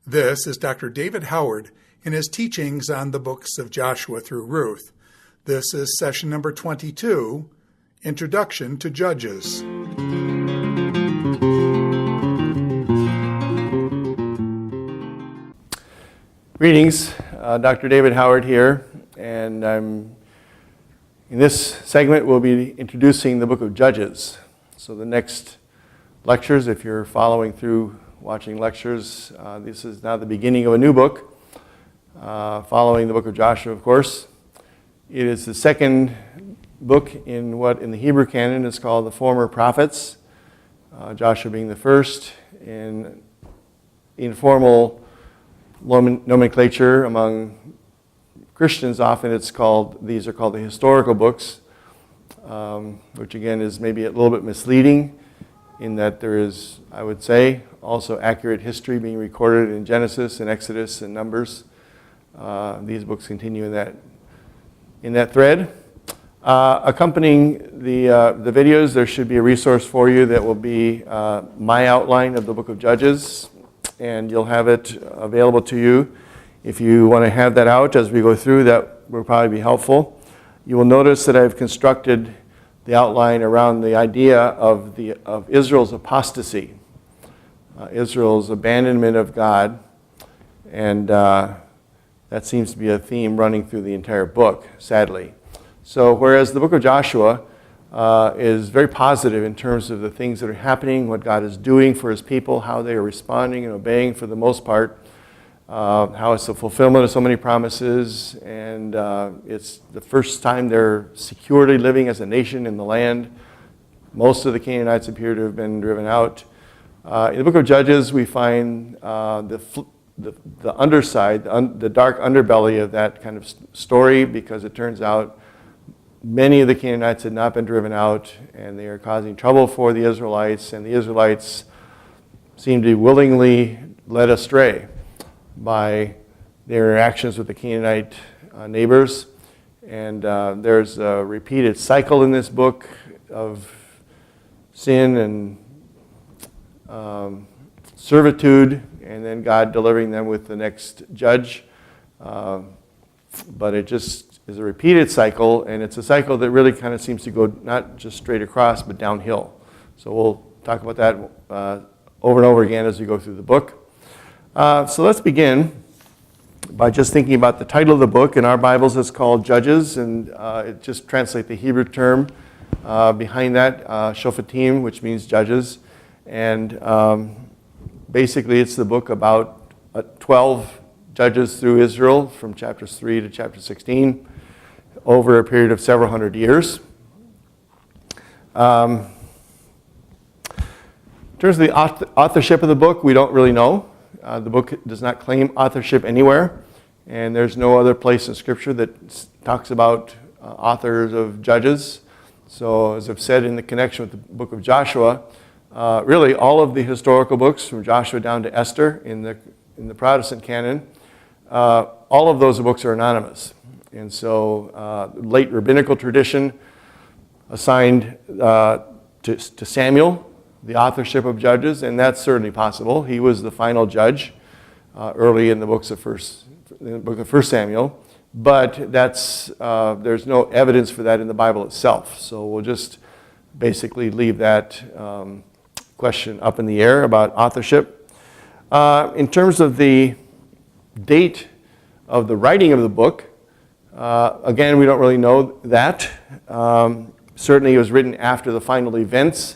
This is Dr. David Howard in his teachings on the books of Joshua through Ruth. This is session number 22, Introduction to Judges. Greetings, Dr. David Howard here, and in this segment we'll be introducing the book of Judges. So the next lectures, if you're following through watching lectures, this is now the beginning of a new book, following the book of Joshua, of course. It is the second book in what in the Hebrew canon is called the former prophets, Joshua being the first. In informal nomenclature among Christians, often these are called the historical books, which again is maybe a little bit misleading in that there is, I would say, also accurate history being recorded in Genesis and Exodus and Numbers. These books continue in that thread. Accompanying the videos, there should be a resource for you that will be my outline of the book of Judges, and you'll have it available to you. If you want to have that out as we go through, that will probably be helpful. You will notice that I've constructed the outline around the idea of Israel's apostasy, Israel's abandonment of God, and that seems to be a theme running through the entire book, sadly. So whereas the book of Joshua is very positive in terms of the things that are happening, what God is doing for his people, how they are responding and obeying for the most part, how it's the fulfillment of so many promises, and it's the first time they're securely living as a nation in the land. Most of the Canaanites appear to have been driven out. In the book of Judges, we find the underside, the dark underbelly of that kind of story, because it turns out many of the Canaanites had not been driven out, and they are causing trouble for the Israelites, and the Israelites seem to be willingly led astray by their interactions with the Canaanite neighbors. And there's a repeated cycle in this book of sin and servitude, and then God delivering them with the next judge. But it just is a repeated cycle, and it's a cycle that really kind of seems to go not just straight across, but downhill. So we'll talk about that over and over again as we go through the book. So let's begin by just thinking about the title of the book. In our Bibles it's called Judges, and it just translates the Hebrew term behind that, Shophatim, which means judges. And basically it's the book about 12 judges through Israel from chapters 3 to chapter 16 over a period of several hundred years. In terms of the authorship of the book, we don't really know. The book does not claim authorship anywhere, and there's no other place in Scripture that talks about authors of Judges. So as I've said in the connection with the book of Joshua, really all of the historical books from Joshua down to Esther in the Protestant canon, all of those books are anonymous. And so late rabbinical tradition assigned to Samuel the authorship of Judges, and that's certainly possible. He was the final judge early in the book of First Samuel, but there's no evidence for that in the Bible itself. So we'll just basically leave that question up in the air about authorship. In terms of the date of the writing of the book, again, we don't really know that. Certainly it was written after the final events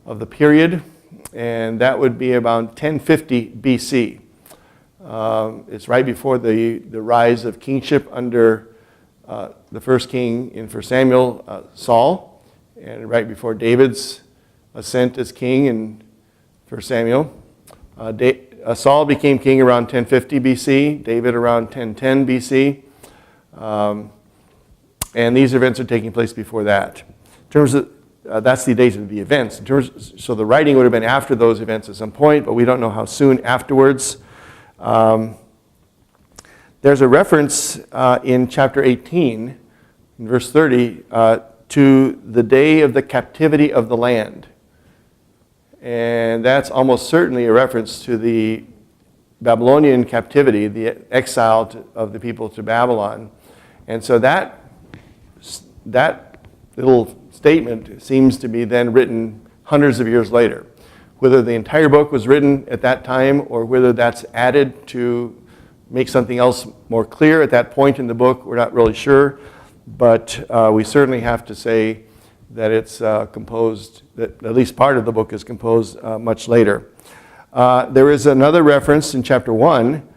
of the period, and that would be about 1050 BC. It's right before the rise of kingship under the first king in 1 Samuel, Saul, and right before David's ascent as king in 1 Samuel. Saul became king around 1050 BC, David around 1010 BC, and these events are taking place before that. In terms of that's the date of the events. So the writing would have been after those events at some point, but we don't know how soon afterwards. There's a reference in chapter 18, in verse 30, to the day of the captivity of the land. And that's almost certainly a reference to the Babylonian captivity, the exile of the people to Babylon. And so that little statement seems to be then written hundreds of years later. Whether the entire book was written at that time or whether that's added to make something else more clear at that point in the book, we're not really sure. But we certainly have to say that it's composed, that at least part of the book is composed much later. There is another reference in chapter 1,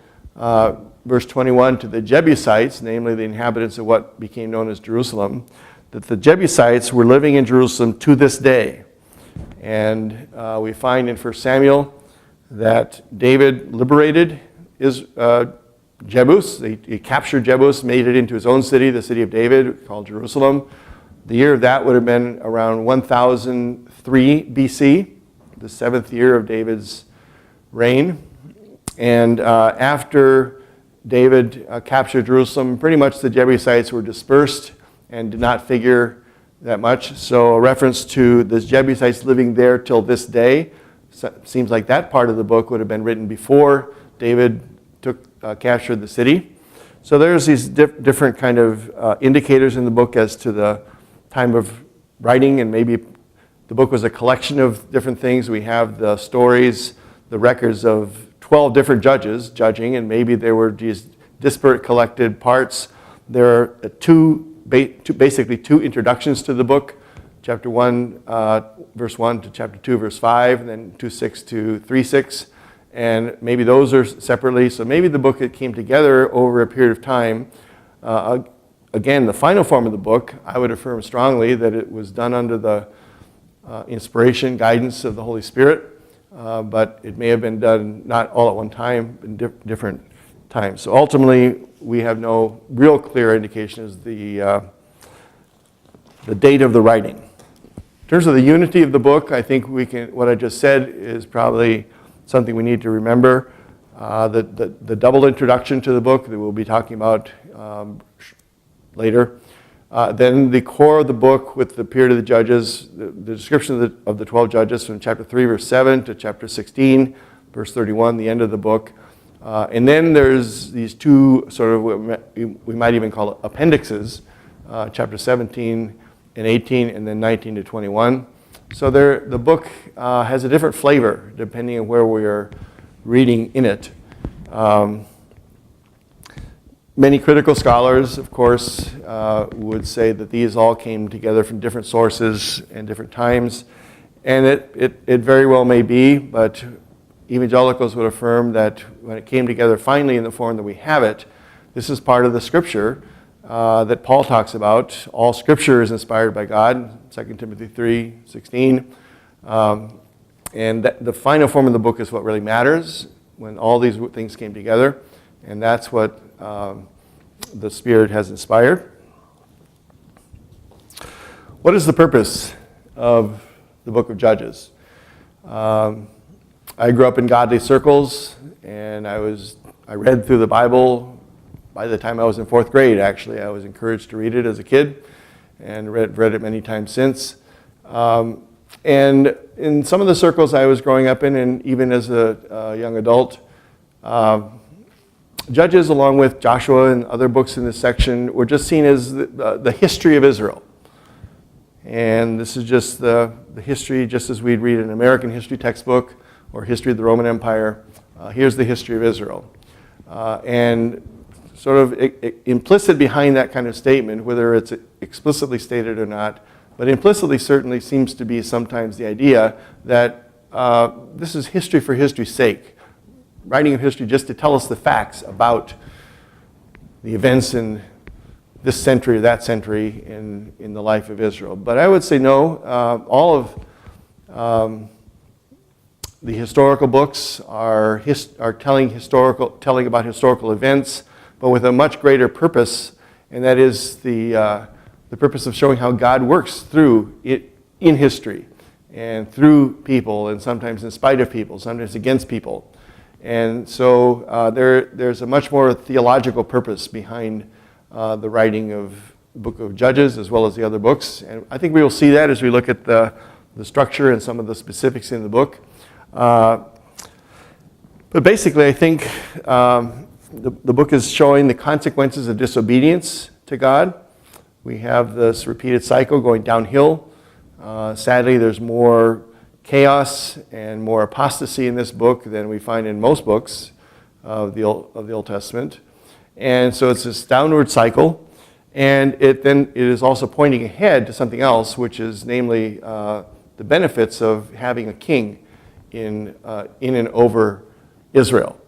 verse 21, to the Jebusites, namely the inhabitants of what became known as Jerusalem, that the Jebusites were living in Jerusalem to this day. And we find in 1 Samuel that David liberated Jebus. He captured Jebus, made it into his own city, the city of David, called Jerusalem. The year of that would have been around 1003 BC, the 7th year of David's reign. And after David captured Jerusalem, pretty much the Jebusites were dispersed and did not figure that much. So a reference to the Jebusites living there till this day, seems like that part of the book would have been written before David captured the city. So there's these different kind of indicators in the book as to the time of writing, and maybe the book was a collection of different things. We have the stories, the records of 12 different judges judging, and maybe there were these disparate collected parts. There are basically two introductions to the book, chapter 1, verse 1 to chapter 2, verse 5, and then 2:6 to 3:6. And maybe those are separately. So maybe the book came together over a period of time. Again, the final form of the book, I would affirm strongly that it was done under the inspiration, guidance of the Holy Spirit. But it may have been done not all at one time, in different times. So ultimately, we have no real clear indication as the date of the writing. In terms of the unity of the book, I think what I just said is probably something we need to remember. The double introduction to the book that we'll be talking about later. Then the core of the book with the period of the judges, the description of the 12 judges from chapter 3, verse 7 to chapter 16, verse 31, the end of the book. And then there's these two sort of, we might even call it appendixes, chapter 17 and 18, and then 19 to 21. So the book has a different flavor depending on where we are reading in it. Many critical scholars, of course, would say that these all came together from different sources and different times. And it very well may be, but evangelicals would affirm that when it came together finally in the form that we have it, this is part of the scripture that Paul talks about. All scripture is inspired by God, 2 Timothy 3:16. And the final form of the book is what really matters, when all these things came together. And that's what the Spirit has inspired. What is the purpose of the book of Judges? I grew up in godly circles, and I read through the Bible. By the time I was in 4th grade, actually, I was encouraged to read it as a kid, and read it many times since. And in some of the circles I was growing up in, and even as a young adult, Judges, along with Joshua and other books in this section, were just seen as the history of Israel. And this is just the history, just as we'd read an American history textbook or history of the Roman Empire. Here's the history of Israel. And sort of implicit behind that kind of statement, whether it's explicitly stated or not, but implicitly certainly seems to be sometimes the idea that this is history for history's sake. Writing of history just to tell us the facts about the events in this century or that century in the life of Israel. But I would say no. All of the historical books are telling about historical events, but with a much greater purpose, and that is the purpose of showing how God works through it in history and through people, and sometimes in spite of people, sometimes against people. And so there's a much more theological purpose behind the writing of the book of Judges as well as the other books. And I think we will see that as we look at the structure and some of the specifics in the book. But But basically, I think the book is showing the consequences of disobedience to God. We have this repeated cycle going downhill. Sadly, there's more chaos and more apostasy in this book than we find in most books of the Old Testament. And so it's this downward cycle. And it is also pointing ahead to something else, which is namely the benefits of having a king in and over Israel.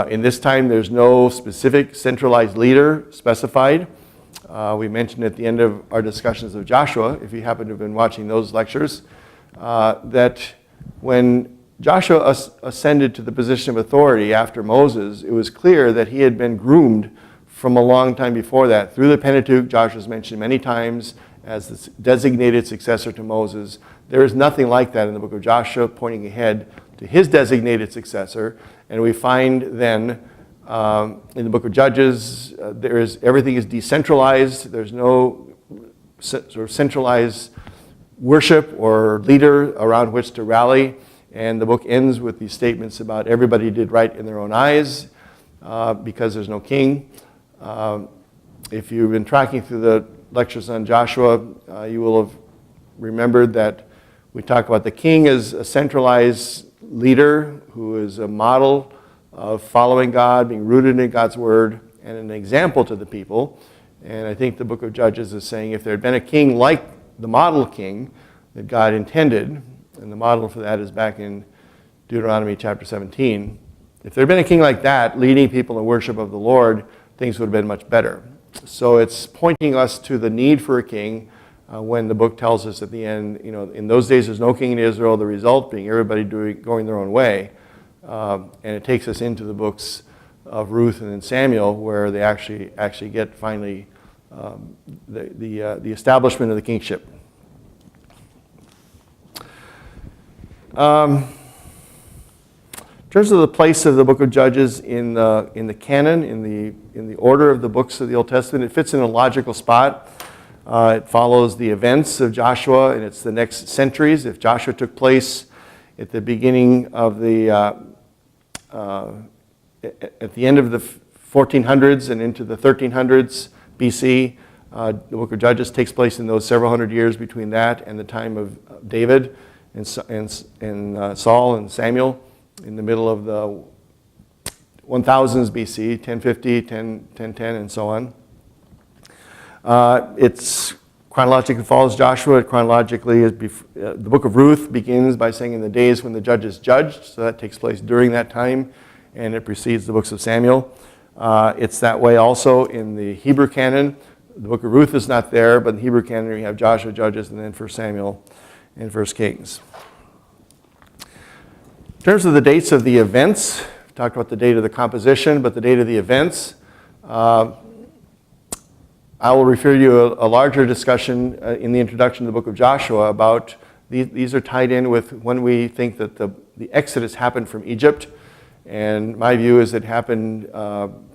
In this time, there's no specific centralized leader specified. We mentioned at the end of our discussions of Joshua, if you happen to have been watching those lectures, that when Joshua ascended to the position of authority after Moses, it was clear that he had been groomed from a long time before that. Through the Pentateuch, Joshua's mentioned many times as the designated successor to Moses. There is nothing like that in the book of Joshua, pointing ahead to his designated successor. And we find then in the book of Judges, everything is decentralized. There's no sort of centralized worship or leader around which to rally. And the book ends with these statements about everybody did right in their own eyes because there's no king. If you've been tracking through the lectures on Joshua, you will have remembered that we talk about the king as a centralized leader who is a model of following God, being rooted in God's word, and an example to the people. And I think the book of Judges is saying if there had been a king like the model king that God intended, and the model for that is back in Deuteronomy chapter 17, if there had been a king like that leading people in worship of the Lord, things would have been much better. So it's pointing us to the need for a king when the book tells us at the end, in those days there's no king in Israel, the result being everybody going their own way. And it takes us into the books of Ruth and then Samuel, where they actually get finally the establishment of the kingship. In terms of the place of the book of Judges in the canon, in the order of the books of the Old Testament, it fits in a logical spot. It follows the events of Joshua, and it's the next centuries. If Joshua took place at the beginning of at the end of the 1400s and into the 1300s BC, the book of Judges takes place in those several hundred years between that and the time of David and Saul and Samuel, in the middle of the 1000s BC, 1050, 1010, and so on. It's chronologically follows Joshua. It chronologically the book of Ruth begins by saying in the days when the judges judged, so that takes place during that time, and it precedes the books of Samuel. It's that way also in the Hebrew canon. The book of Ruth is not there, but in the Hebrew canon you have Joshua, Judges, and then 1 Samuel and 1 Kings. In terms of the dates of the events, we talked about the date of the composition, but the date of the events, I will refer you to a larger discussion in the introduction to the book of Joshua about these are tied in with when we think that the Exodus happened from Egypt. And my view is it happened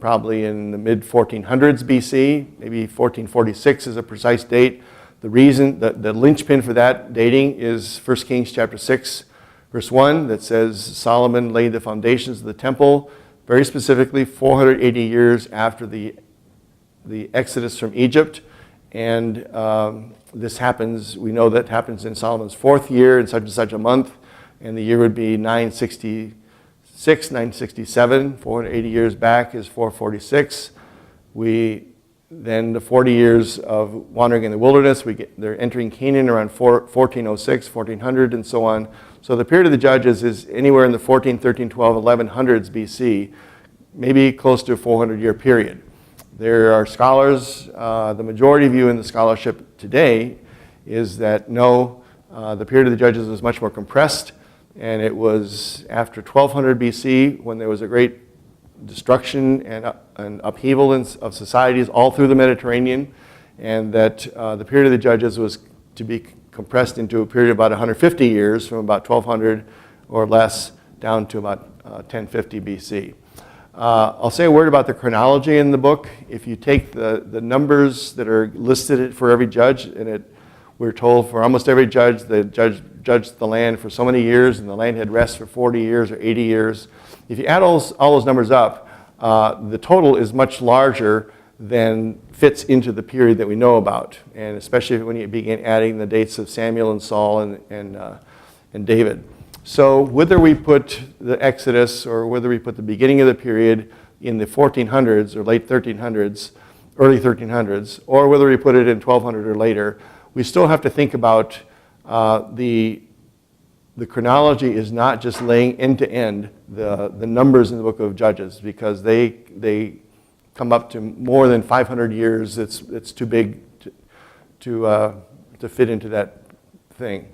probably in the mid-1400s BC, maybe 1446 is a precise date. The reason, the linchpin for that dating is 1 Kings chapter 6, verse 1, that says Solomon laid the foundations of the temple, very specifically 480 years after the Exodus from Egypt. And this happens, we know that happens in Solomon's fourth year in such and such a month, and the year would be 966, 967, 480 years back is 446. Then the 40 years of wandering in the wilderness, they're entering Canaan around 1406, 1400, and so on. So the period of the Judges is anywhere in the 14, 13, 12, 1100s BC, maybe close to a 400-year period. There are scholars, the majority view in the scholarship today is that no, the period of the Judges was much more compressed, and it was after 1200 BC when there was a great destruction and upheaval of societies all through the Mediterranean, and that the period of the Judges was to be compressed into a period of about 150 years, from about 1200 or less down to about 1050 BC. I'll say a word about the chronology in the book. If you take the numbers that are listed for every judge, and we're told for almost every judge, the judge judged the land for so many years, and the land had rest for 40 years or 80 years. If you add all those numbers up, the total is much larger than fits into the period that we know about, and especially when you begin adding the dates of Samuel and Saul and David. So whether we put the Exodus or whether we put the beginning of the period in the 1400s or late 1300s, early 1300s, or whether we put it in 1200 or later, we still have to think about the chronology is not just laying end to end the numbers in the book of Judges, because they come up to more than 500 years. It's too big to fit into that thing.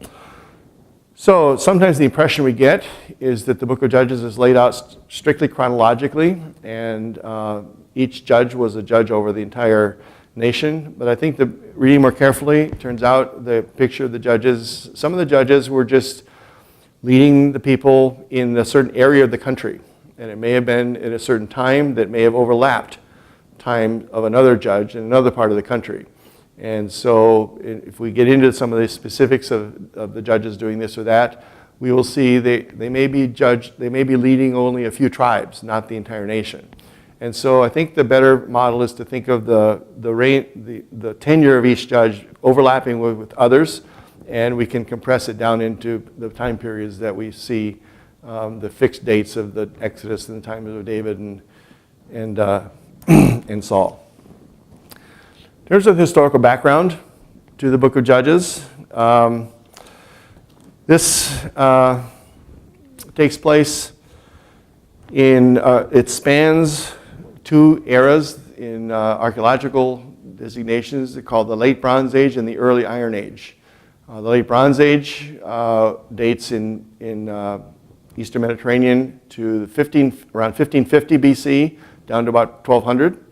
So sometimes the impression we get is that the book of Judges is laid out strictly chronologically, and each judge was a judge over the entire nation. But I think that reading more carefully, it turns out the picture of the judges, some of the judges were just leading the people in a certain area of the country. And it may have been at a certain time that may have overlapped time of another judge in another part of the country. And so if we get into some of the specifics of the judges doing this or that, we will see they may be leading only a few tribes, not the entire nation. And so I think the better model is to think of the tenure of each judge overlapping with others, and we can compress it down into the time periods that we see the fixed dates of the Exodus and the times of David and Saul. There's a historical background to the book of Judges. This takes place it spans two eras in archaeological designations. They're called the Late Bronze Age and the Early Iron Age. The Late Bronze Age dates in Eastern Mediterranean to around 1550 BC down to about 1200.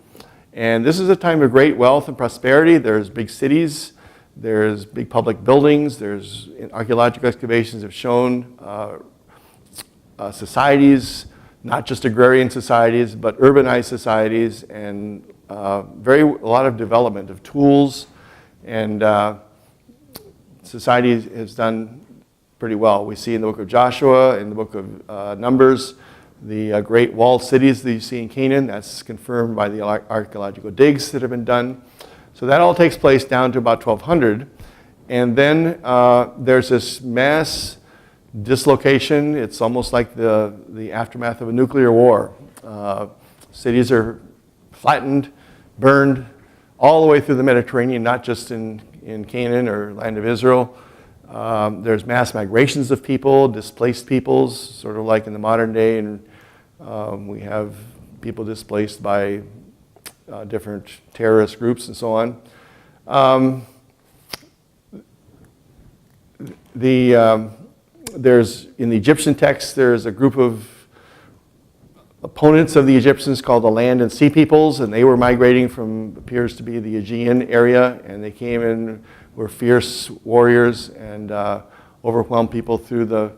And this is a time of great wealth and prosperity. There's big cities, there's big public buildings, there's archaeological excavations have shown societies, not just agrarian societies, but urbanized societies, and a lot of development of tools, and society has done pretty well. We see in the book of Joshua, in the book of Numbers, the great walled cities that you see in Canaan. That's confirmed by the archaeological digs that have been done. So that all takes place down to about 1200. And then there's this mass dislocation. It's almost like the aftermath of a nuclear war. Cities are flattened, burned, all the way through the Mediterranean, not just in Canaan or land of Israel. There's mass migrations of people, displaced peoples, sort of like in the modern day, and we have people displaced by different terrorist groups and so on. There's in the Egyptian text, there's a group of opponents of the Egyptians called the land and sea peoples, and they were migrating from appears to be the Aegean area, and they came in, were fierce warriors, and overwhelmed people through the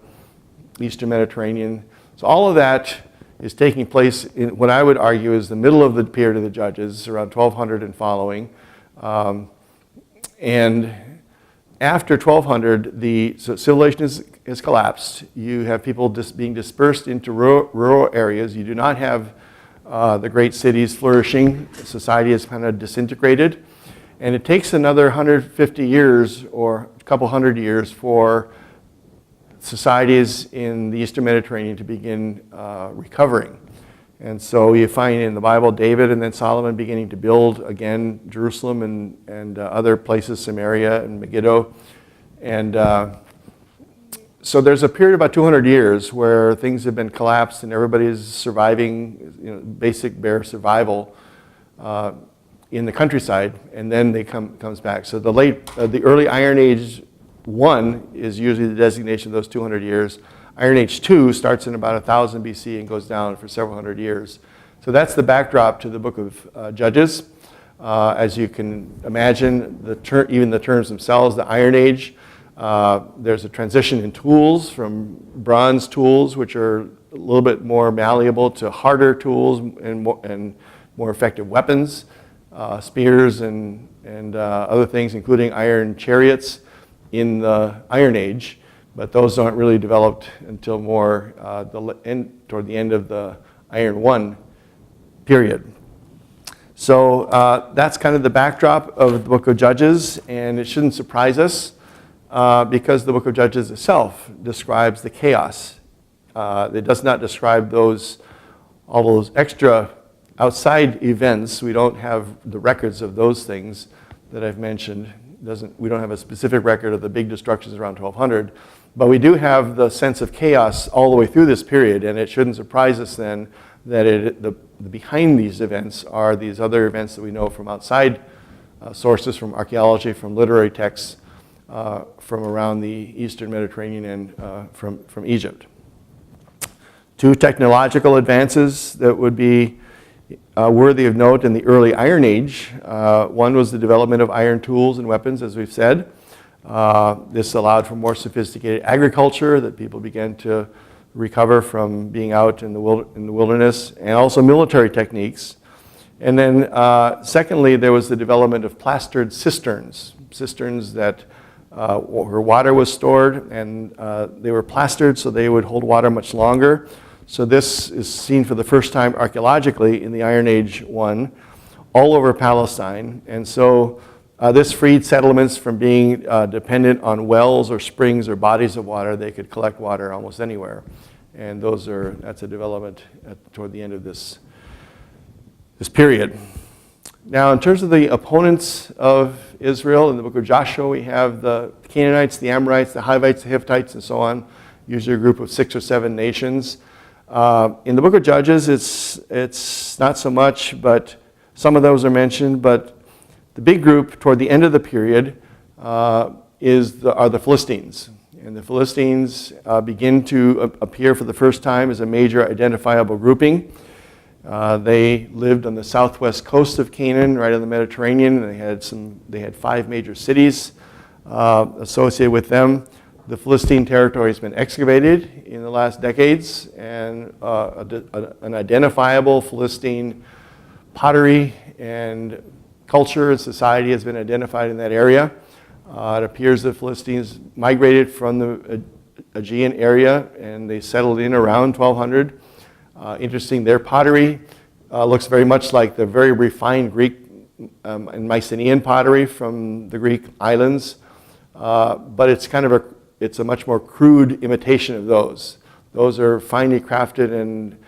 Eastern Mediterranean. So all of that is taking place in what I would argue is the middle of the period of the Judges, around 1200 and following. And after 1200, so civilization has collapsed. You have people being dispersed into rural areas. You do not have the great cities flourishing. Society is kind of disintegrated. And it takes another 150 years or a couple hundred years for societies in the Eastern Mediterranean to begin recovering. And so you find in the Bible David and then Solomon beginning to build again Jerusalem and other places, Samaria and Megiddo. And so there's a period of about 200 years where things have been collapsed and everybody's surviving, basic bare survival in the countryside, and then they comes back. So the early Iron Age 1 is usually the designation of those 200 years. Iron Age 2 starts in about 1000 BC and goes down for several hundred years. So that's the backdrop to the book of Judges. As you can imagine, even the terms themselves, the Iron Age, there's a transition in tools from bronze tools, which are a little bit more malleable, to harder tools and more effective weapons, spears and other things, including iron chariots. in the Iron Age, but those aren't really developed until more toward the end of the Iron One period. So that's kind of the backdrop of the book of Judges, and it shouldn't surprise us because the book of Judges itself describes the chaos. It does not describe all those extra outside events. We don't have the records of those things that I've mentioned. We don't have a specific record of the big destructions around 1200, but we do have the sense of chaos all the way through this period, and it shouldn't surprise us then that behind these events are these other events that we know from outside sources, from archaeology, from literary texts, from around the Eastern Mediterranean and from Egypt. Two technological advances that would be worthy of note in the early Iron Age. One was the development of iron tools and weapons, as we've said. This allowed for more sophisticated agriculture, that people began to recover from being out in the wilderness, and also military techniques. And then secondly, there was the development of plastered cisterns that where water was stored, and they were plastered so they would hold water much longer. So this is seen for the first time archaeologically in the Iron Age one, all over Palestine. And so this freed settlements from being dependent on wells or springs or bodies of water. They could collect water almost anywhere. And that's a development toward the end of this period. Now, in terms of the opponents of Israel, in the book of Joshua, we have the Canaanites, the Amorites, the Hivites, the Hittites, and so on, usually a group of 6 or 7 nations. In the book of Judges, it's not so much, but some of those are mentioned. But the big group toward the end of the period are the Philistines. And the Philistines begin to appear for the first time as a major identifiable grouping. They lived on the southwest coast of Canaan, right on the Mediterranean, and they had 5 major cities associated with them. The Philistine territory has been excavated in the last decades, and an identifiable Philistine pottery and culture and society has been identified in that area. It appears the Philistines migrated from the Aegean area, and they settled in around 1200. Interesting, their pottery looks very much like the very refined Greek and Mycenaean pottery from the Greek islands, but it's a much more crude imitation of those. Those are finely crafted and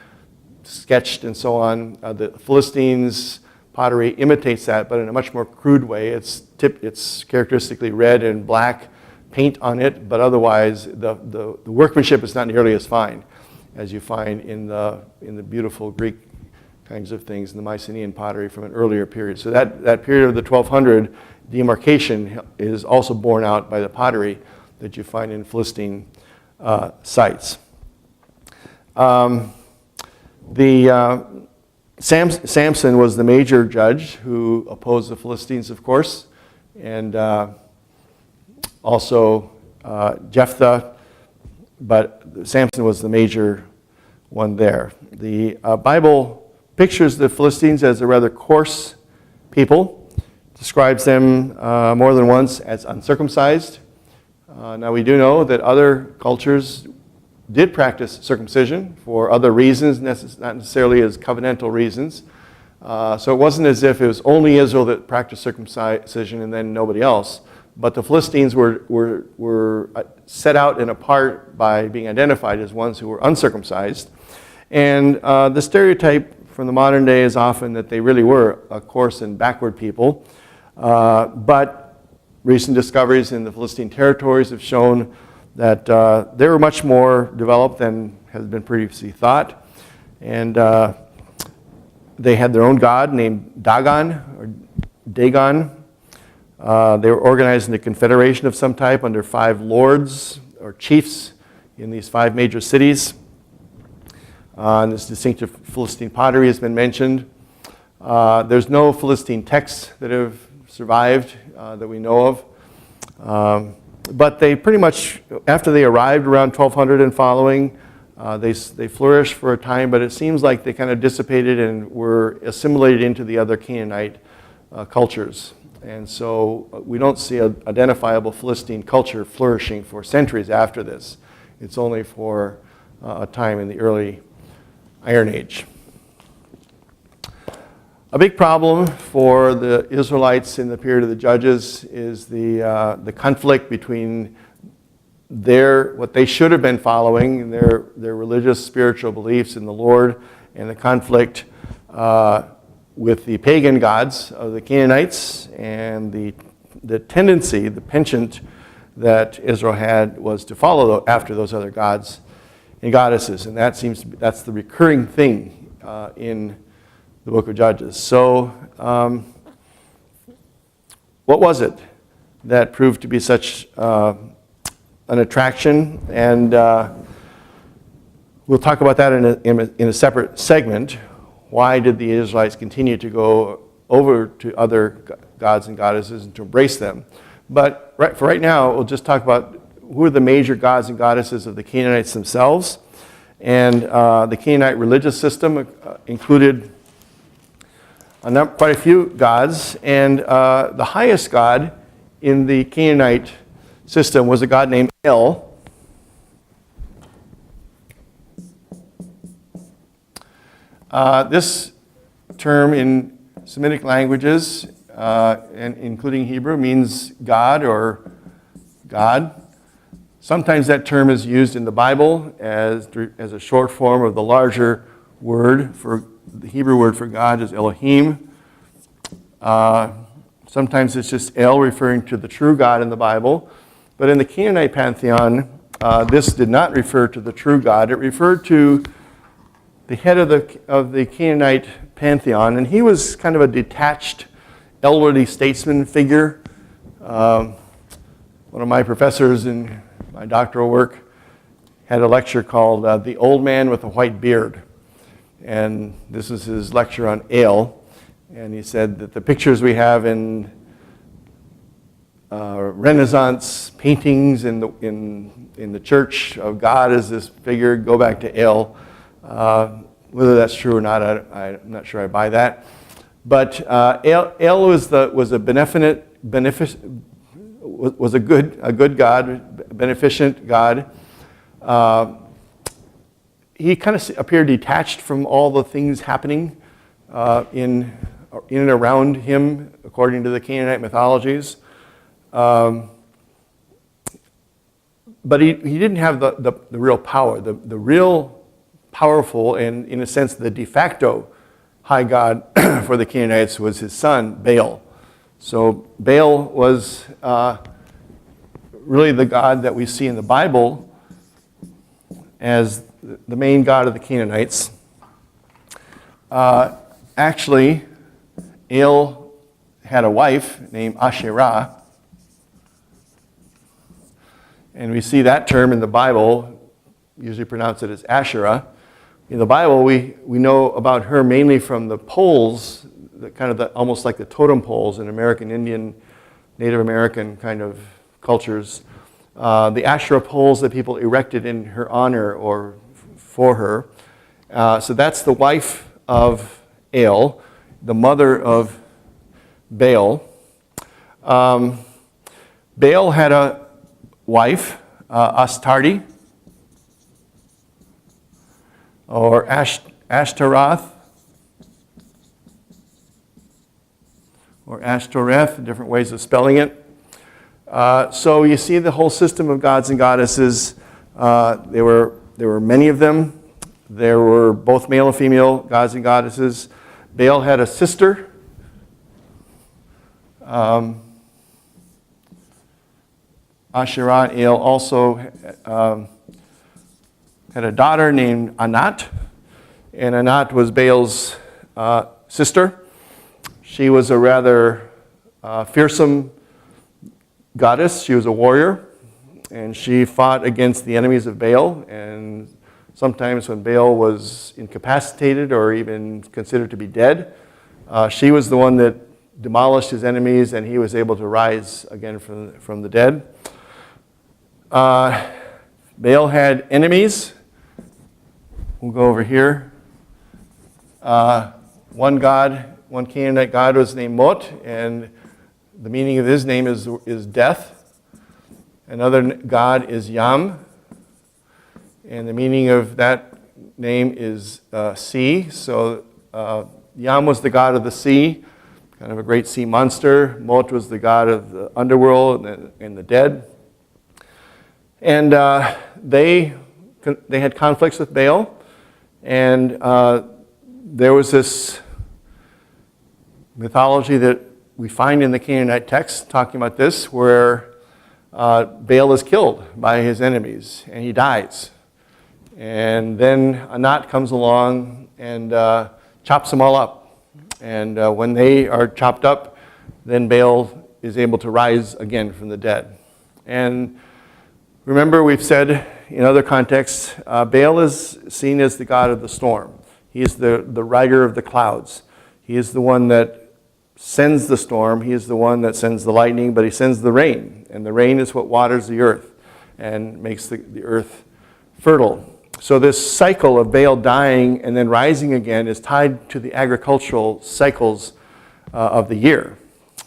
sketched and so on. The Philistines' pottery imitates that, but in a much more crude way. It's characteristically red and black paint on it, but otherwise the workmanship is not nearly as fine as you find in the beautiful Greek kinds of things in the Mycenaean pottery from an earlier period. So that period of the 1200 demarcation is also borne out by the pottery that you find in Philistine sites. Samson was the major judge who opposed the Philistines, of course, and also Jephthah, but Samson was the major one there. The Bible pictures the Philistines as a rather coarse people, describes them more than once as uncircumcised. Now we do know that other cultures did practice circumcision for other reasons, not necessarily as covenantal reasons. So it wasn't as if it was only Israel that practiced circumcision and then nobody else. But the Philistines were set out and apart by being identified as ones who were uncircumcised. And the stereotype from the modern day is often that they really were a coarse and backward people. But recent discoveries in the Philistine territories have shown that they were much more developed than has been previously thought. And they had their own god named Dagon, or Dagon. They were organized in a confederation of some type under 5 lords or chiefs in these 5 major cities. And this distinctive Philistine pottery has been mentioned. There's no Philistine texts that have survived that we know of. But they pretty much, after they arrived around 1200 and following, they flourished for a time, but it seems like they kind of dissipated and were assimilated into the other Canaanite cultures. And so we don't see an identifiable Philistine culture flourishing for centuries after this. It's only for a time in the early Iron Age. A big problem for the Israelites in the period of the Judges is the conflict between what they should have been following, their religious, spiritual beliefs in the Lord, and the conflict with the pagan gods of the Canaanites, and the tendency, the penchant that Israel had was to follow after those other gods and goddesses, and that's the recurring thing in the book of Judges. So, what was it that proved to be such an attraction? And we'll talk about that in a separate segment. Why did the Israelites continue to go over to other gods and goddesses and to embrace them? But for right now, we'll just talk about who are the major gods and goddesses of the Canaanites themselves. And the Canaanite religious system included quite a few gods. And the highest god in the Canaanite system was a god named El. This term in Semitic languages, and including Hebrew, means God or God. Sometimes that term is used in the Bible as a short form of the larger word for the Hebrew word for God is Elohim. Sometimes it's just El, referring to the true God in the Bible. But in the Canaanite pantheon, this did not refer to the true God. It referred to the head of the Canaanite pantheon, and he was kind of a detached, elderly statesman figure. One of my professors in my doctoral work had a lecture called The Old Man with a White Beard. And this is his lecture on El. And he said that the pictures we have in Renaissance paintings in the church of God as this figure go back to El. Whether that's true or not, I'm not sure I buy that. But El was a good God, beneficent God. He kind of appeared detached from all the things happening in and around him, according to the Canaanite mythologies. But he didn't have the real power. The real powerful and, in a sense, the de facto high god for the Canaanites was his son, Baal. So Baal was really the god that we see in the Bible as the main god of the Canaanites. Actually, El had a wife named Asherah, and we see that term in the Bible, usually pronounce it as Asherah. In the Bible, we know about her mainly from the poles, almost like the totem poles in American Indian, Native American kind of cultures. The Asherah poles that people erected in her honor or for her. So that's the wife of El, the mother of Baal. Baal had a wife, Astarte, or Ashtaroth, or Ashtoreth, different ways of spelling it. So you see the whole system of gods and goddesses. There were many of them. There were both male and female gods and goddesses. Baal had a sister. Asherah and El also had a daughter named Anat, and Anat was Baal's sister. She was a rather fearsome goddess. She was a warrior, and she fought against the enemies of Baal, and sometimes when Baal was incapacitated or even considered to be dead, she was the one that demolished his enemies, and he was able to rise again from the dead. Baal had enemies. We'll go over here. One Canaanite god was named Mot, and The meaning of his name is death. Another god is Yam. And the meaning of that name is sea. So Yam was the god of the sea, kind of a great sea monster. Mot was the god of the underworld and the dead. And they had conflicts with Baal. And there was this mythology that we find in the Canaanite text talking about this, where Baal is killed by his enemies and he dies. And then Anat comes along and chops them all up. And when they are chopped up, then Baal is able to rise again from the dead. And remember, we've said in other contexts, Baal is seen as the god of the storm. He is the rider of the clouds. He is the one that sends the storm. He is the one that sends the lightning, but he sends the rain. And the rain is what waters the earth and makes the earth fertile. So this cycle of Baal dying and then rising again is tied to the agricultural cycles of the year.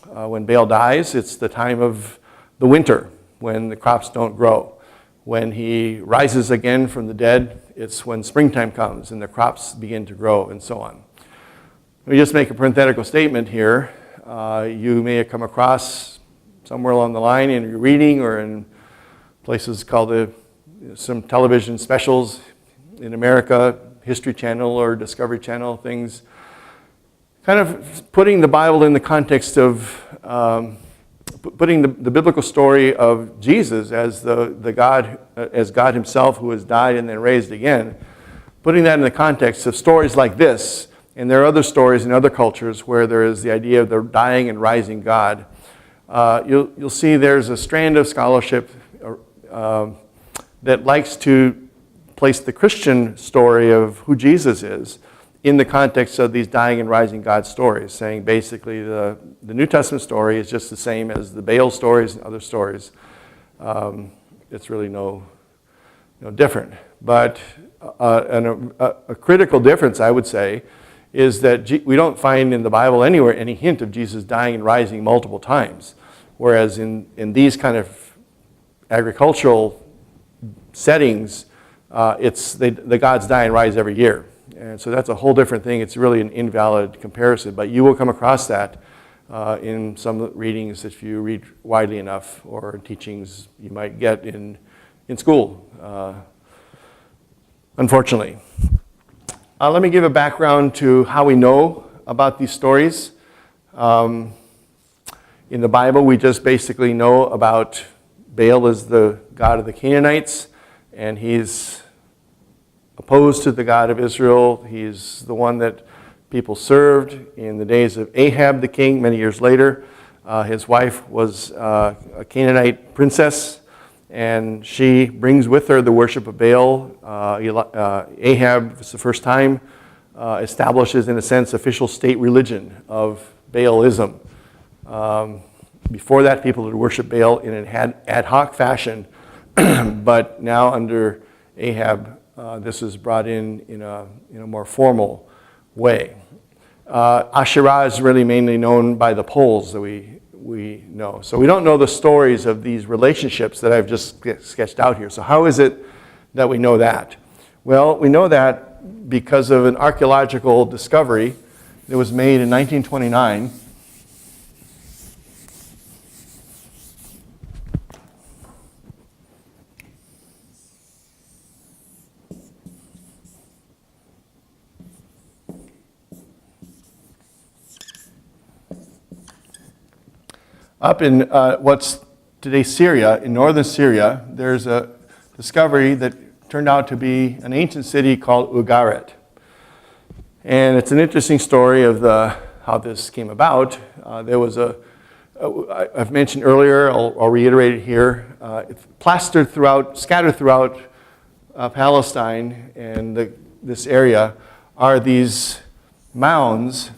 When Baal dies, it's the time of the winter, when the crops don't grow. When he rises again from the dead, it's when springtime comes and the crops begin to grow and so on. Let me just make a parenthetical statement here. You may have come across somewhere along the line in your reading or in places called some television specials in America, History Channel or Discovery Channel, things kind of putting the Bible in the context of putting the biblical story of Jesus as the God, as God himself who has died and then raised again, putting that in the context of stories like this. And there are other stories in other cultures where there is the idea of the dying and rising God. You'll see there's a strand of scholarship that likes to place the Christian story of who Jesus is in the context of these dying and rising God stories, saying basically the New Testament story is just the same as the Baal stories and other stories. It's really no different. But a critical difference, I would say, is that we don't find in the Bible anywhere any hint of Jesus dying and rising multiple times, whereas in these kind of agricultural settings, it's the gods die and rise every year. And so that's a whole different thing. It's really an invalid comparison, but you will come across that in some readings if you read widely enough, or teachings you might get in school, unfortunately. Let me give a background to how we know about these stories. In the Bible, we just basically know about Baal as the god of the Canaanites, and he's opposed to the God of Israel. He's the one that people served in the days of Ahab the king many years later. His wife was a Canaanite princess, and she brings with her the worship of Baal. Ahab, for the first time, establishes, in a sense, official state religion of Baalism. Before that, people had worshipped Baal in an ad hoc fashion, but now under Ahab, this is brought in a more formal way. Asherah is really mainly known by the poles that we know. So we don't know the stories of these relationships that I've just sketched out here. So how is it that we know that? Well, we know that because of an archaeological discovery that was made in 1929. Up in what's today Syria, in northern Syria, there's a discovery that turned out to be an ancient city called Ugarit. And it's an interesting story of how this came about. There was I've mentioned earlier, I'll reiterate it here, it's scattered throughout Palestine and this area are these mounds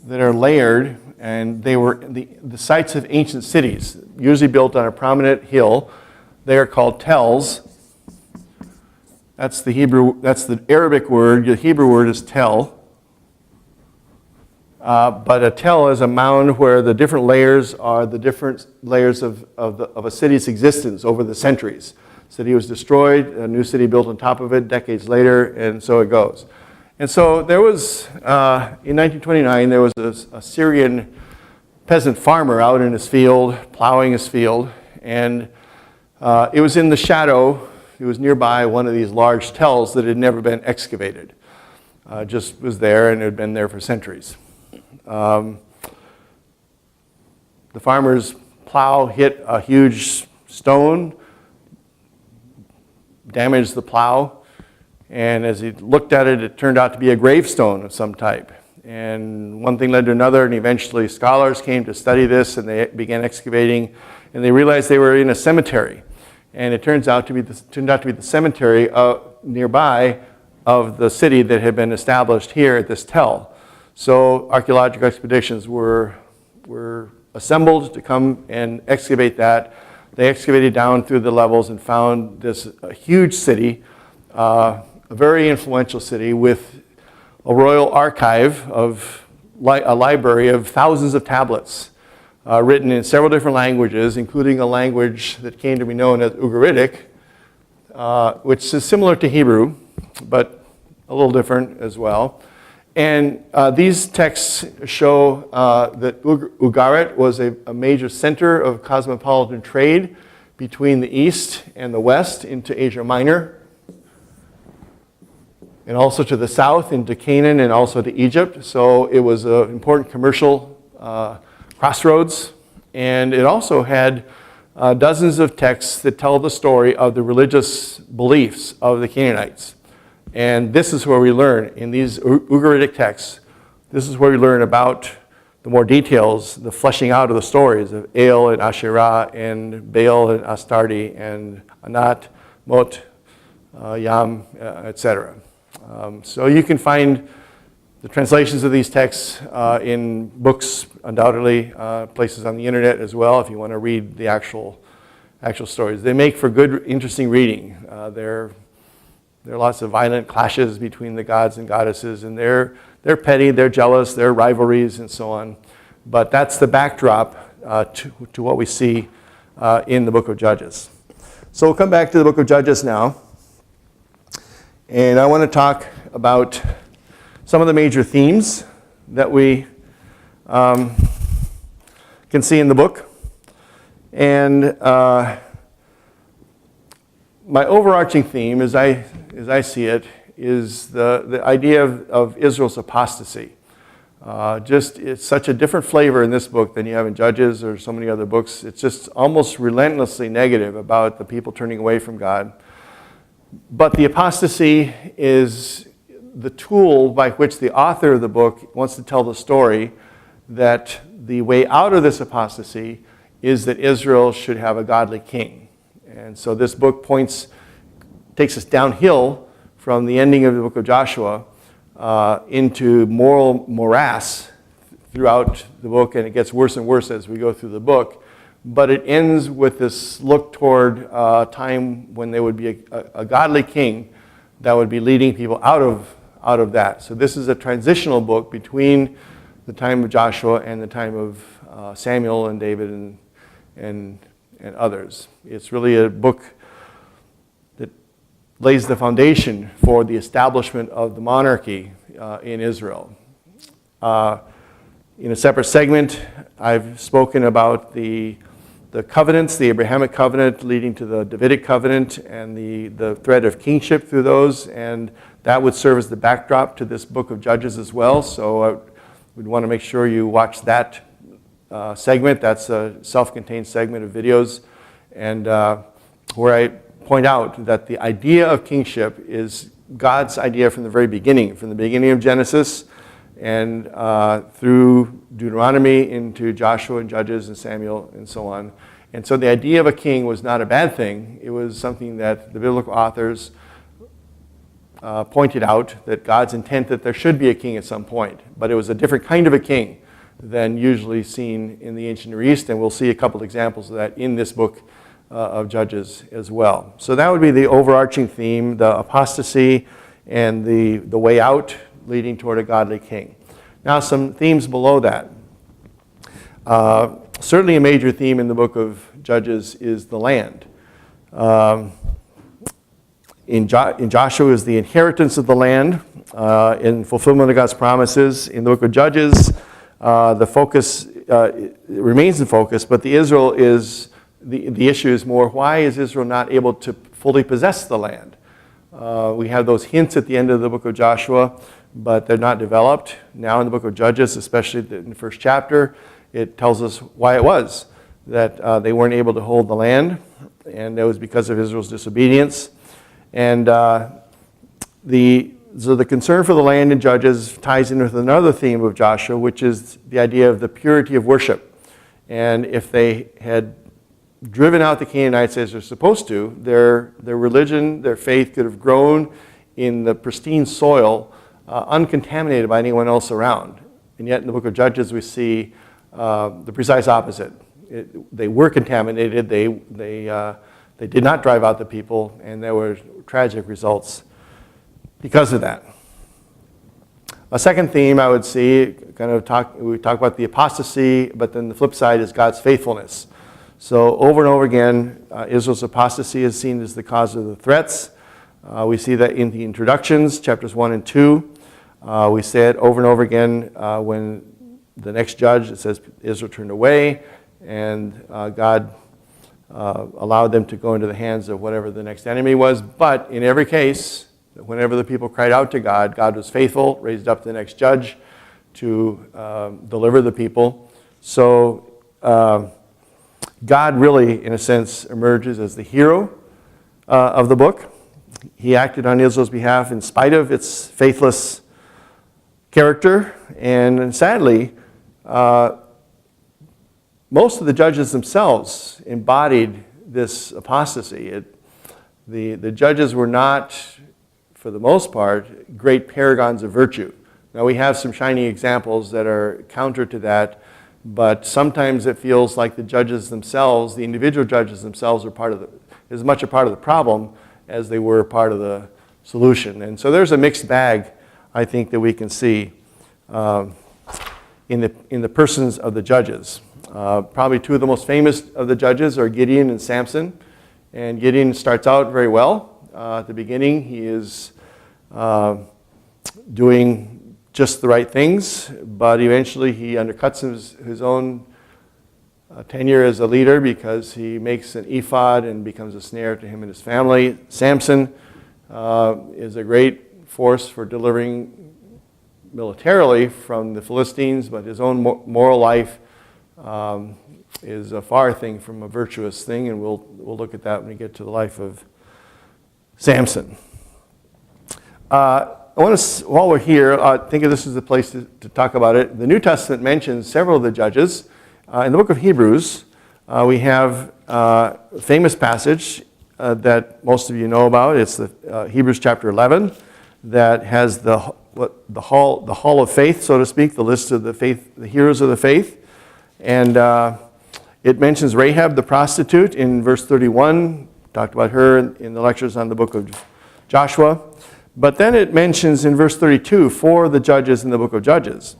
that are layered, and they were the sites of ancient cities, usually built on a prominent hill. They are called tells. That's the Arabic word. The Hebrew word is tell. But a tell is a mound where the different layers are the different layers of a city's existence over the centuries. City was destroyed, a new city built on top of it decades later, and so it goes. And so there was, in 1929, there was a Syrian peasant farmer out in his field, plowing his field, and it was in the shadow. It was nearby one of these large tells that had never been excavated. Just was there, and it had been there for centuries. The farmer's plow hit a huge stone, damaged the plow, and as he looked at it, it turned out to be a gravestone of some type. And one thing led to another, and eventually scholars came to study this, and they began excavating, and they realized they were in a cemetery. And it turned out to be the cemetery nearby of the city that had been established here at this tell. So archaeological expeditions were assembled to come and excavate that. They excavated down through the levels and found this huge city, a very influential city with a royal archive of a library of thousands of tablets written in several different languages, including a language that came to be known as Ugaritic, which is similar to Hebrew, but a little different as well. And these texts show that Ugarit was a major center of cosmopolitan trade between the east and the west into Asia Minor, and also to the south into Canaan and also to Egypt. So it was an important commercial crossroads. And it also had dozens of texts that tell the story of the religious beliefs of the Canaanites. And this is where we learn, in these Ugaritic texts, this is where we learn about the more details, the fleshing out of the stories of El and Asherah and Baal and Astarte and Anat, Mot, Yam, etc. So you can find the translations of these texts in books, undoubtedly, places on the internet as well, if you want to read the actual stories. They make for good, interesting reading. There are lots of violent clashes between the gods and goddesses, and they're petty, they're jealous, they're rivalries, and so on. But that's the backdrop to what we see in the book of Judges. So we'll come back to the book of Judges now. And I want to talk about some of the major themes that we can see in the book. And my overarching theme, as I see it, is the idea of Israel's apostasy. It's such a different flavor in this book than you have in Judges or so many other books. It's just almost relentlessly negative about the people turning away from God. But the apostasy is the tool by which the author of the book wants to tell the story that the way out of this apostasy is that Israel should have a godly king. And so this book takes us downhill from the ending of the book of Joshua into moral morass throughout the book, and it gets worse and worse as we go through the book. But it ends with this look toward a time when there would be a godly king that would be leading people out of that. So this is a transitional book between the time of Joshua and the time of Samuel and David and others. It's really a book that lays the foundation for the establishment of the monarchy in Israel. In a separate segment, I've spoken about the covenants, the Abrahamic covenant leading to the Davidic covenant, and the thread of kingship through those, and that would serve as the backdrop to this book of Judges as well. So we'd want to make sure you watch that segment. That's a self-contained segment of videos, and where I point out that the idea of kingship is God's idea from the very beginning, from the beginning of Genesis and through Deuteronomy into Joshua and Judges and Samuel and so on. And so the idea of a king was not a bad thing. It was something that the biblical authors pointed out, that God's intent that there should be a king at some point. But it was a different kind of a king than usually seen in the ancient Near East, and we'll see a couple examples of that in this book of Judges as well. So that would be the overarching theme, the apostasy and the way out leading toward a godly king. Now, some themes below that. Certainly a major theme in the book of Judges is the land. In Joshua is the inheritance of the land, in fulfillment of God's promises. In the book of Judges, the focus remains in focus, but the issue is more, why is Israel not able to fully possess the land? We have those hints at the end of the book of Joshua, but they're not developed. Now in the book of Judges, especially in the first chapter, it tells us why it was that they weren't able to hold the land, and it was because of Israel's disobedience. And so the concern for the land in Judges ties in with another theme of Joshua, which is the idea of the purity of worship. And if they had driven out the Canaanites as they're supposed to, their religion, their faith could have grown in the pristine soil, uncontaminated by anyone else around. And yet in the book of Judges we see the precise opposite. They were contaminated, they did not drive out the people, and there were tragic results because of that. A second theme I would see, we talk about the apostasy, but then the flip side is God's faithfulness. So over and over again, Israel's apostasy is seen as the cause of the threats. We see that in the introductions, chapters 1 and 2. We say it over and over again when the next judge, it says Israel turned away, and God allowed them to go into the hands of whatever the next enemy was. But in every case, whenever the people cried out to God, God was faithful, raised up the next judge to deliver the people. So God really, in a sense, emerges as the hero of the book. He acted on Israel's behalf in spite of its faithless character, and sadly, most of the judges themselves embodied this apostasy. The judges were not, for the most part, great paragons of virtue. Now we have some shining examples that are counter to that, but sometimes it feels like the judges themselves, the individual judges themselves, are as much a part of the problem as they were part of the solution. And so there's a mixed bag, I think, that we can see in the persons of the judges. Probably two of the most famous of the judges are Gideon and Samson. And Gideon starts out very well. At the beginning, he is doing just the right things, but eventually he undercuts his own tenure as a leader because he makes an ephod and becomes a snare to him and his family. Samson is a great force for delivering militarily from the Philistines, but his own moral life is a far thing from a virtuous thing, and we'll look at that when we get to the life of Samson. While we're here, I think this is the place to talk about it. The New Testament mentions several of the judges. In the book of Hebrews, we have a famous passage that most of you know about. It's the Hebrews chapter 11 that has the hall of faith, so to speak, the list of the heroes of the faith. And it mentions Rahab the prostitute in verse 31. Talked about her in the lectures on the book of Joshua. But then it mentions in verse 32 four of the judges in the book of Judges.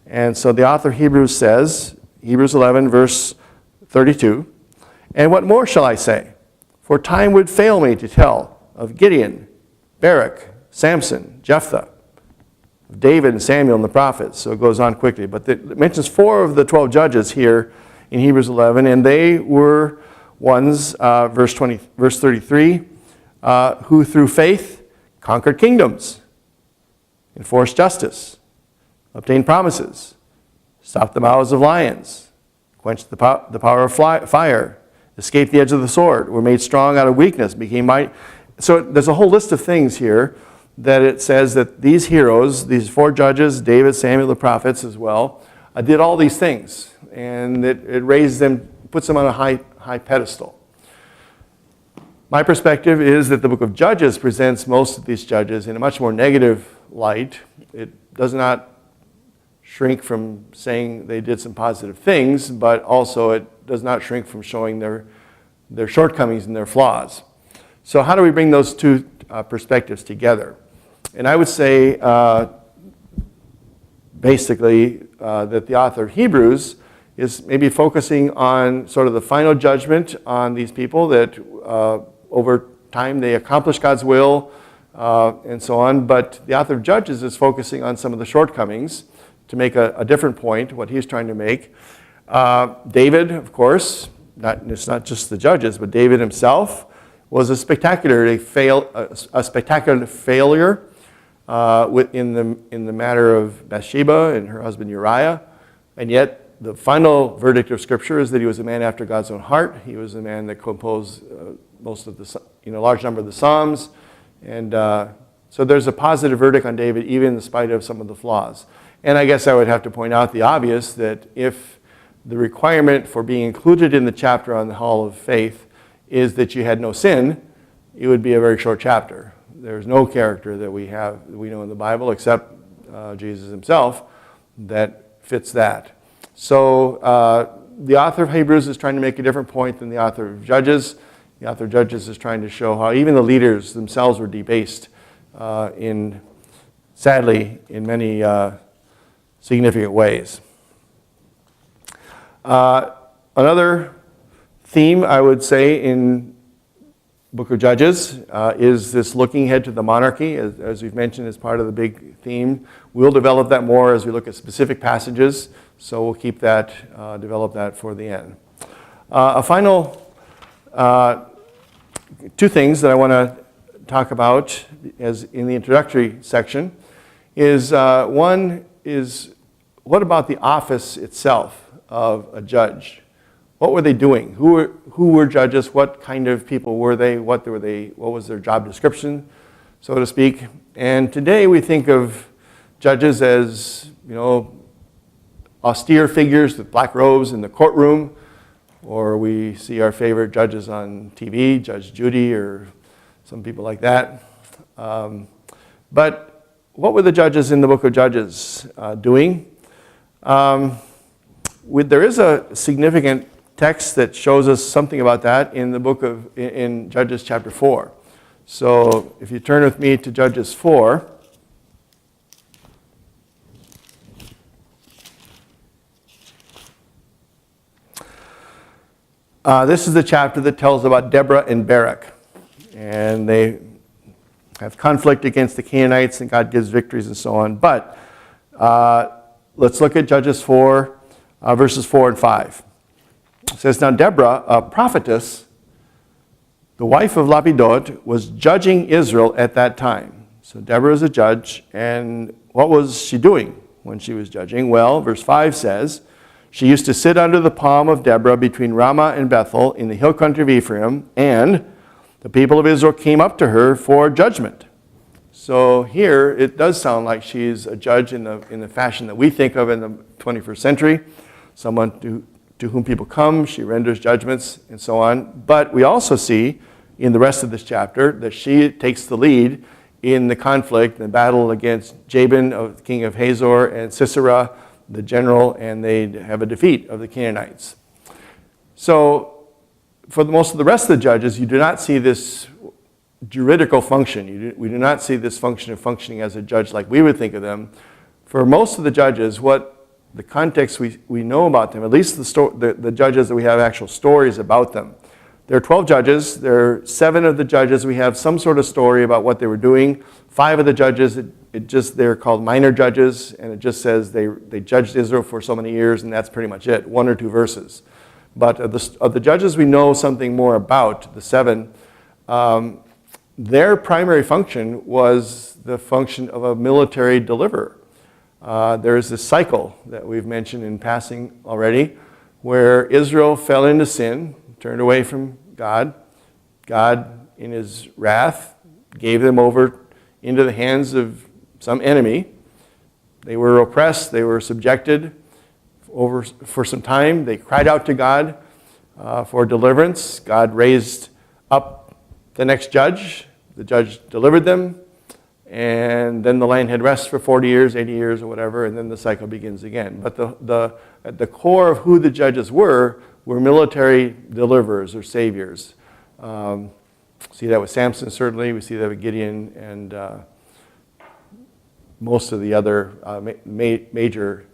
And so the author of Hebrews says, Hebrews 11, verse 32, "And what more shall I say? For time would fail me to tell of Gideon, Barak, Samson, Jephthah, of David and Samuel and the prophets." So it goes on quickly. But it mentions four of the 12 judges here in Hebrews 11, and they were ones, verse 33, who through faith conquered kingdoms, enforced justice, obtained promises, stopped the mouths of lions, quenched the power of fire, escaped the edge of the sword, were made strong out of weakness, became mighty. So there's a whole list of things here that it says that these heroes, these four judges, David, Samuel, the prophets as well, did all these things. And it raised them, puts them on a high pedestal. My perspective is that the book of Judges presents most of these judges in a much more negative light. It does not shrink from saying they did some positive things, but also it does not shrink from showing their shortcomings and their flaws. So how do we bring those two perspectives together? And I would say basically that the author of Hebrews is maybe focusing on sort of the final judgment on these people, that over time they accomplish God's will and so on. But the author of Judges is focusing on some of the shortcomings to make a different point, what he's trying to make. David, of course, it's not just the judges, but David himself was a spectacular failure in the matter of Bathsheba and her husband Uriah. And yet the final verdict of Scripture is that he was a man after God's own heart. He was a man that composed most of the, large number of the Psalms. And so there's a positive verdict on David, even in spite of some of the flaws. And I guess I would have to point out the obvious, that if the requirement for being included in the chapter on the Hall of Faith is that you had no sin, it would be a very short chapter. There's no character that we know in the Bible, except Jesus himself, that fits that. So the author of Hebrews is trying to make a different point than the author of Judges. The author of Judges is trying to show how even the leaders themselves were debased sadly, in many significant ways. Another theme, I would say, in Book of Judges is this looking ahead to the monarchy, as we've mentioned, as part of the big theme. We'll develop that more as we look at specific passages, so we'll keep that, develop that for the end. A final two things that I want to talk about as in the introductory section is one is, what about the office itself of a judge? What were they doing? Who were judges? What kind of people were they? What was their job description, so to speak? And today we think of judges as, austere figures with black robes in the courtroom, or we see our favorite judges on TV, Judge Judy or some people like that. But what were the judges in the book of Judges doing? There is a significant text that shows us something about that in the book in Judges chapter 4. So if you turn with me to Judges 4, this is the chapter that tells about Deborah and Barak. And they have conflict against the Canaanites, and God gives victories and so on. But let's look at Judges 4, verses 4 and 5. It says, "Now Deborah, a prophetess, the wife of Lapidot, was judging Israel at that time." So Deborah is a judge, and what was she doing when she was judging? Well, verse 5 says, "She used to sit under the palm of Deborah between Ramah and Bethel in the hill country of Ephraim, and the people of Israel came up to her for judgment." So here it does sound like she's a judge in the fashion that we think of in the 21st century, someone to whom people come, she renders judgments and so on. But we also see in the rest of this chapter that she takes the lead in the conflict, the battle against Jabin, king of Hazor, and Sisera, the general, and they have a defeat of the Canaanites. So for most of the rest of the judges, you do not see this juridical function. We do not see this function of functioning as a judge like we would think of them. For most of the judges, what the context we know about them, at least the judges that we have actual stories about them. There are 12 judges. There are 7 of the judges we have some sort of story about what they were doing. 5 of the judges, they're called minor judges, and it just says they judged Israel for so many years, and that's pretty much it, 1 or 2 verses. But of the judges we know something more about, the 7, their primary function was the function of a military deliverer. There is this cycle that we've mentioned in passing already, where Israel fell into sin, turned away from God. God, in his wrath, gave them over into the hands of some enemy. They were oppressed, they were subjected for some time. They cried out to God for deliverance. God raised up the next judge. The judge delivered them. And then the land had rest for 40 years, 80 years, or whatever, and then the cycle begins again. But at the core of who the judges were military deliverers or saviors. See that with Samson, certainly. We see that with Gideon most of the other major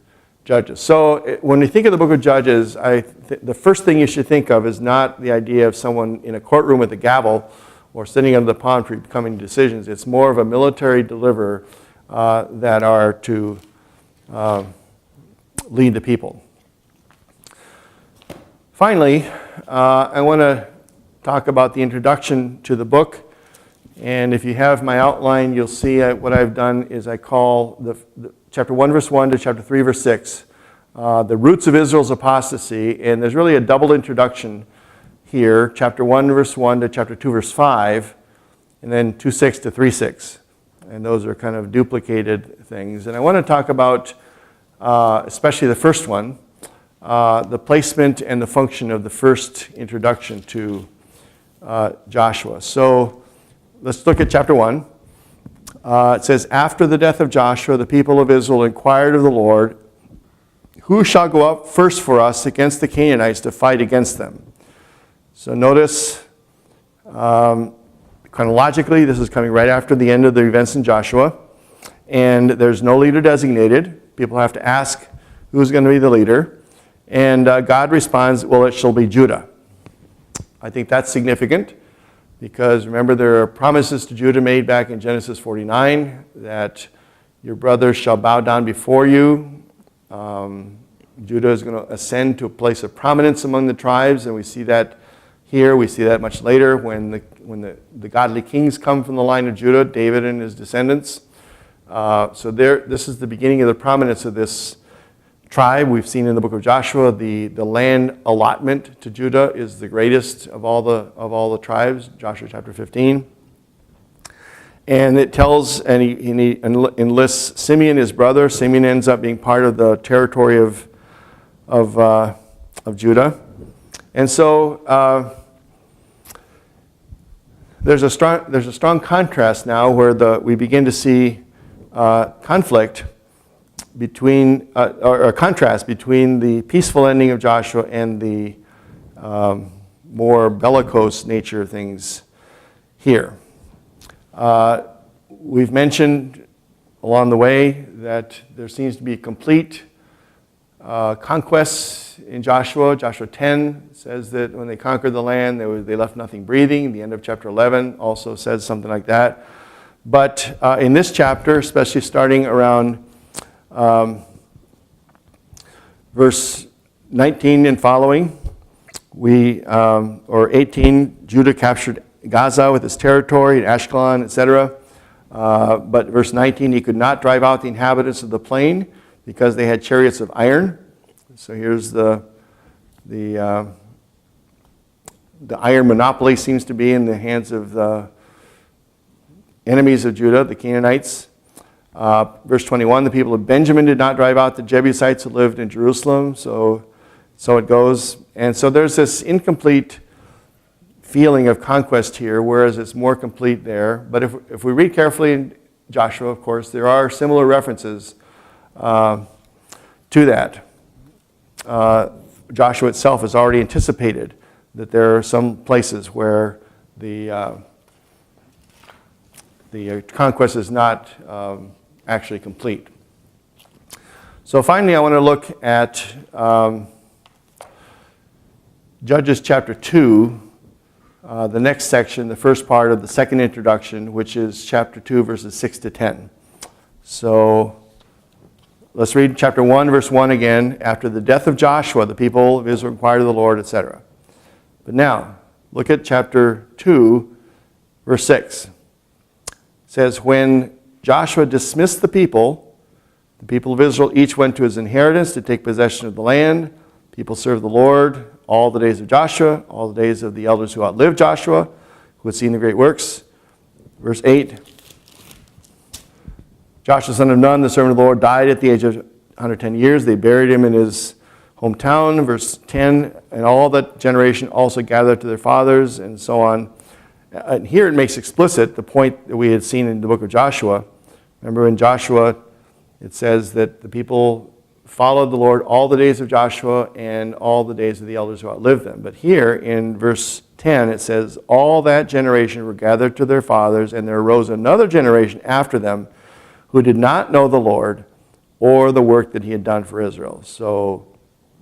judges. So when you think of the book of Judges, the first thing you should think of is not the idea of someone in a courtroom with a gavel or sitting under the palm tree coming to decisions. It's more of a military deliverer that are to lead the people. Finally, I want to talk about the introduction to the book. And if you have my outline, you'll see what I've done is I call the chapter 1, verse 1 to chapter 3, verse 6, the roots of Israel's apostasy. And there's really a double introduction here, chapter 1, verse 1 to chapter 2, verse 5, and then 2:6 to 3:6. And those are kind of duplicated things. And I want to talk about, especially the first one, the placement and the function of the first introduction to Joshua. So let's look at chapter 1. It says, after the death of Joshua, the people of Israel inquired of the Lord, who shall go up first for us against the Canaanites to fight against them? So notice, chronologically, this is coming right after the end of the events in Joshua, and there's no leader designated. People have to ask who's going to be the leader, and God responds, well, it shall be Judah. I think that's significant because remember there are promises to Judah made back in Genesis 49 that your brothers shall bow down before you. Judah is going to ascend to a place of prominence among the tribes, and we see that here. We see that much later when the godly kings come from the line of Judah, David and his descendants. So this is the beginning of the prominence of this tribe. We've seen in the book of Joshua the land allotment to Judah is the greatest of all the tribes, Joshua chapter 15. And it tells, and he enlists Simeon, his brother. Simeon ends up being part of the territory of Judah. And so there's a strong contrast now where we begin to see conflict between, or a contrast between the peaceful ending of Joshua and the more bellicose nature of things here. We've mentioned along the way that there seems to be complete conquests in Joshua. Joshua 10 says that when they conquered the land, they left nothing breathing. The end of chapter 11 also says something like that. But in this chapter, especially starting around verse 19 and following, or 18, Judah captured Gaza with its territory, and Ashkelon, etc. But verse 19, he could not drive out the inhabitants of the plain because they had chariots of iron. So here's the iron monopoly seems to be in the hands of the enemies of Judah, the Canaanites. Verse 21, the people of Benjamin did not drive out the Jebusites who lived in Jerusalem. So it goes. And so there's this incomplete feeling of conquest here, whereas it's more complete there. But if we read carefully in Joshua, of course, there are similar references to that. Joshua itself has already anticipated that there are some places where the conquest is not actually complete. So finally, I want to look at Judges chapter 2, the next section, the first part of the second introduction, which is chapter 2, verses 6 to 10. So let's read chapter 1, verse 1 again. After the death of Joshua, the people of Israel inquired of the Lord, etc. But now, look at chapter 2, verse 6. It says, when Joshua dismissed the people of Israel each went to his inheritance to take possession of the land. People served the Lord all the days of Joshua, all the days of the elders who outlived Joshua, who had seen the great works. Verse 8, Joshua, son of Nun, the servant of the Lord, died at the age of 110 years. They buried him in his hometown. Verse 10, and all that generation also gathered to their fathers, and so on. And here it makes explicit the point that we had seen in the book of Joshua. Remember in Joshua, it says that the people followed the Lord all the days of Joshua and all the days of the elders who outlived them. But here in verse 10, it says, all that generation were gathered to their fathers, and there arose another generation after them, who did not know the Lord or the work that he had done for Israel. So,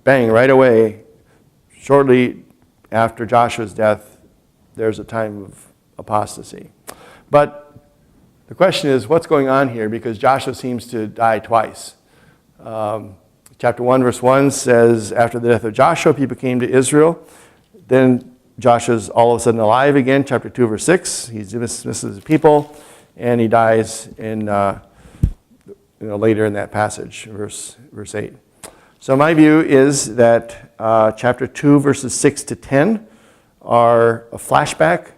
bang, right away, shortly after Joshua's death, there's a time of apostasy. But the question is, what's going on here? Because Joshua seems to die twice. Chapter 1, verse 1 says, after the death of Joshua, people came to Israel. Then Joshua's all of a sudden alive again. Chapter 2, verse 6, he dismisses his people, and he dies in later in that passage, verse 8. So my view is that chapter 2, verses 6 to 10 are a flashback.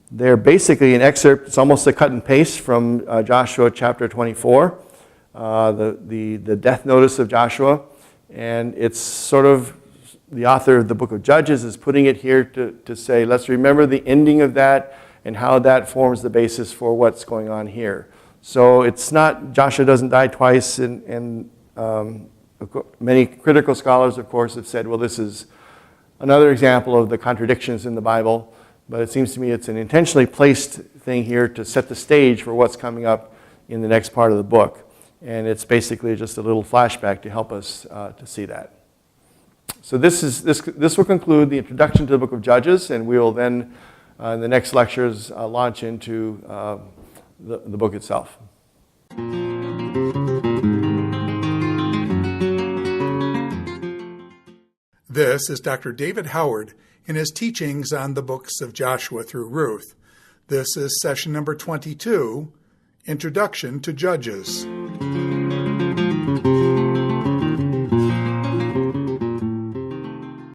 They're basically an excerpt. It's almost a cut and paste from Joshua chapter 24, the death notice of Joshua. And it's sort of, the author of the book of Judges is putting it here to say, let's remember the ending of that and how that forms the basis for what's going on here. So it's not, Joshua doesn't die twice, and many critical scholars, of course, have said, well, this is another example of the contradictions in the Bible, but it seems to me it's an intentionally placed thing here to set the stage for what's coming up in the next part of the book. And it's basically just a little flashback to help us to see that. So this will conclude the introduction to the book of Judges, and we will then, in the next lectures, launch into the book itself. This is Dr. David Howard in his teachings on the books of Joshua through Ruth. This is session number 22, Introduction to Judges.